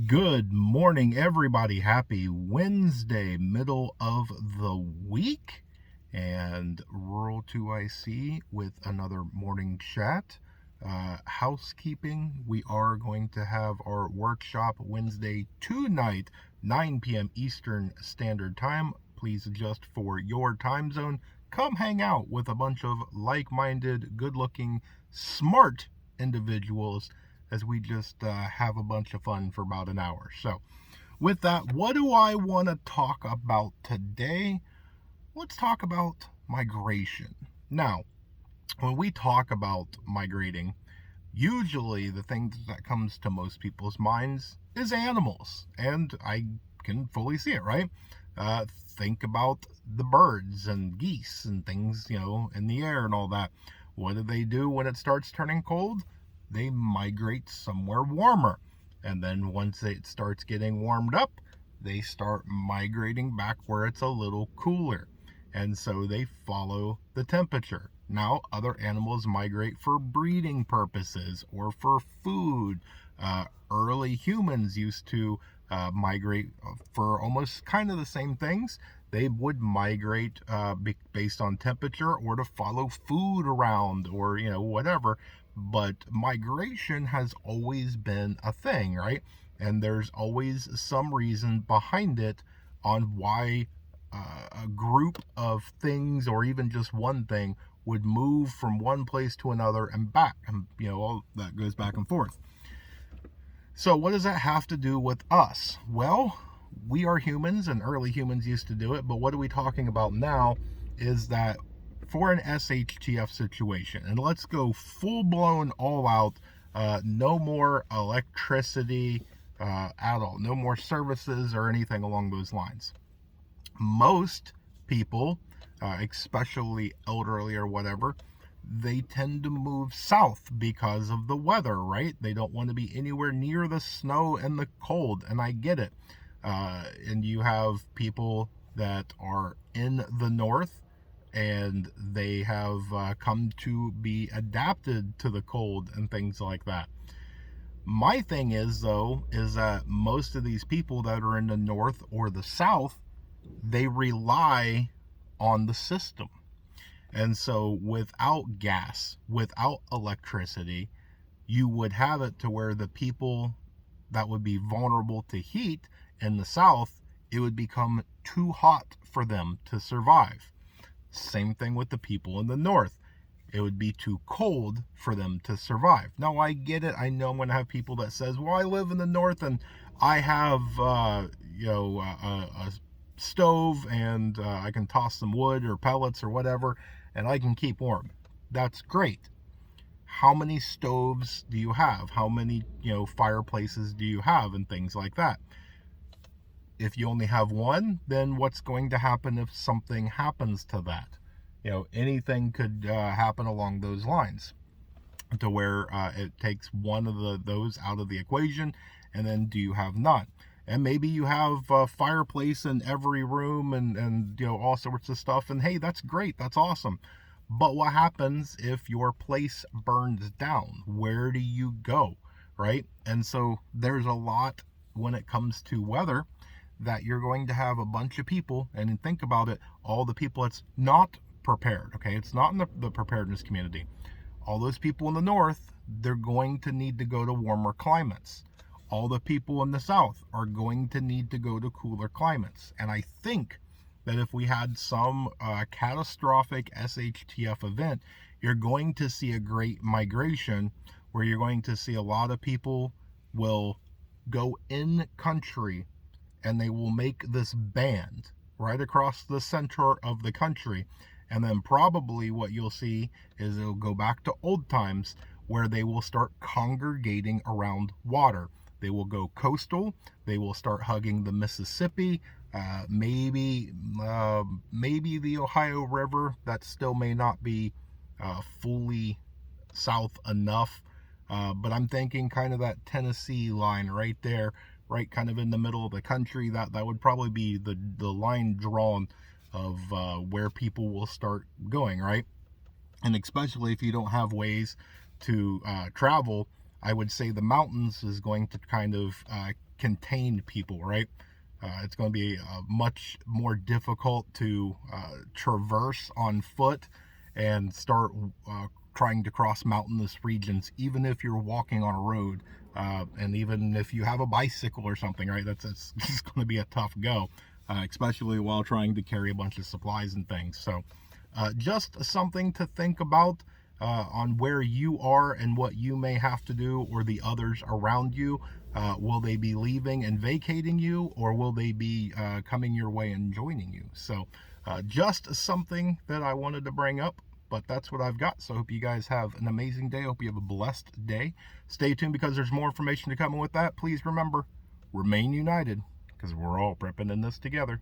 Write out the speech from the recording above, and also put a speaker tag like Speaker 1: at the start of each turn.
Speaker 1: Good morning, everybody. Happy Wednesday, middle of the week. And Rural 2IC with another morning chat. Housekeeping, we are going to have our workshop Wednesday tonight, 9 p.m. Eastern Standard Time. Please adjust for your time zone. Come hang out with a bunch of like-minded, good-looking, smart individuals as we just have a bunch of fun for about an hour. So, with that, what do I want to talk about today? Let's talk about migration. Now, when we talk about migrating, usually the thing that comes to most people's minds is animals, and I can fully see it, right? Think about the birds and geese and things, in the air and all that. What do they do when it starts turning cold? They migrate somewhere warmer. And then once it starts getting warmed up, they start migrating back where it's a little cooler. And so they follow the temperature. Now, other animals migrate for breeding purposes or for food. Early humans used to migrate for almost kind of the same things. They would migrate based on temperature or to follow food around or, whatever. But migration has always been a thing, right? And there's always some reason behind it on why a group of things or even just one thing would move from one place to another and back, and all that goes back and forth. So what does that have to do with us? Well, we are humans, and early humans used to do it, but what are we talking about now is that for an SHTF situation, and let's go full-blown all out, no more electricity at all, no more services or anything along those lines. Most people, especially elderly or whatever, they tend to move south because of the weather, right? They don't want to be anywhere near the snow and the cold, and I get it. And you have people that are in the north and they have come to be adapted to the cold and things like that. My thing is, though, is that most of these people that are in the north or the south, they rely on the system. And so without gas, without electricity, you would have it to where the people that would be vulnerable to heat in the south, it would become too hot for them to survive. Same thing with the people in the north. It would be too cold for them to survive. Now, I get it. I know I'm going to have people that says, well, I live in the north and I have, a stove and I can toss some wood or pellets or whatever and I can keep warm. That's great. How many stoves do you have? How many, fireplaces do you have and things like that? If you only have one, then what's going to happen if something happens to that? Anything could happen along those lines to where it takes one of those out of the equation, and then do you have none? And maybe you have a fireplace in every room and all sorts of stuff, and hey, that's great, that's awesome. But what happens if your place burns down? Where do you go, right? And so there's a lot when it comes to weather that you're going to have a bunch of people, and think about it, all the people that's not prepared, okay? It's not in the preparedness community. All those people in the north, they're going to need to go to warmer climates. All the people in the south are going to need to go to cooler climates. And I think that if we had some catastrophic SHTF event, you're going to see a great migration where you're going to see a lot of people will go in country and they will make this band right across the center of the country. And then probably what you'll see is it'll go back to old times where they will start congregating around water. They will go coastal. They will start hugging the Mississippi, maybe the Ohio River. That still may not be fully south enough, but I'm thinking kind of that Tennessee line right there, right kind of in the middle of the country. That would probably be the line drawn of where people will start going, right? And especially if you don't have ways to travel I would say the mountains is going to kind of contain people, right? It's going to be much more difficult to traverse on foot and start trying to cross mountainous regions, even if you're walking on a road, and even if you have a bicycle or something, right? It's going to be a tough go, especially while trying to carry a bunch of supplies and things. So just something to think about on where you are and what you may have to do, or the others around you. Will they be leaving and vacating you, or will they be coming your way and joining you? So just something that I wanted to bring up, but that's what I've got. So I hope you guys have an amazing day. I hope you have a blessed day. Stay tuned because there's more information to come. And with that, please remember, remain united, because we're all prepping in this together.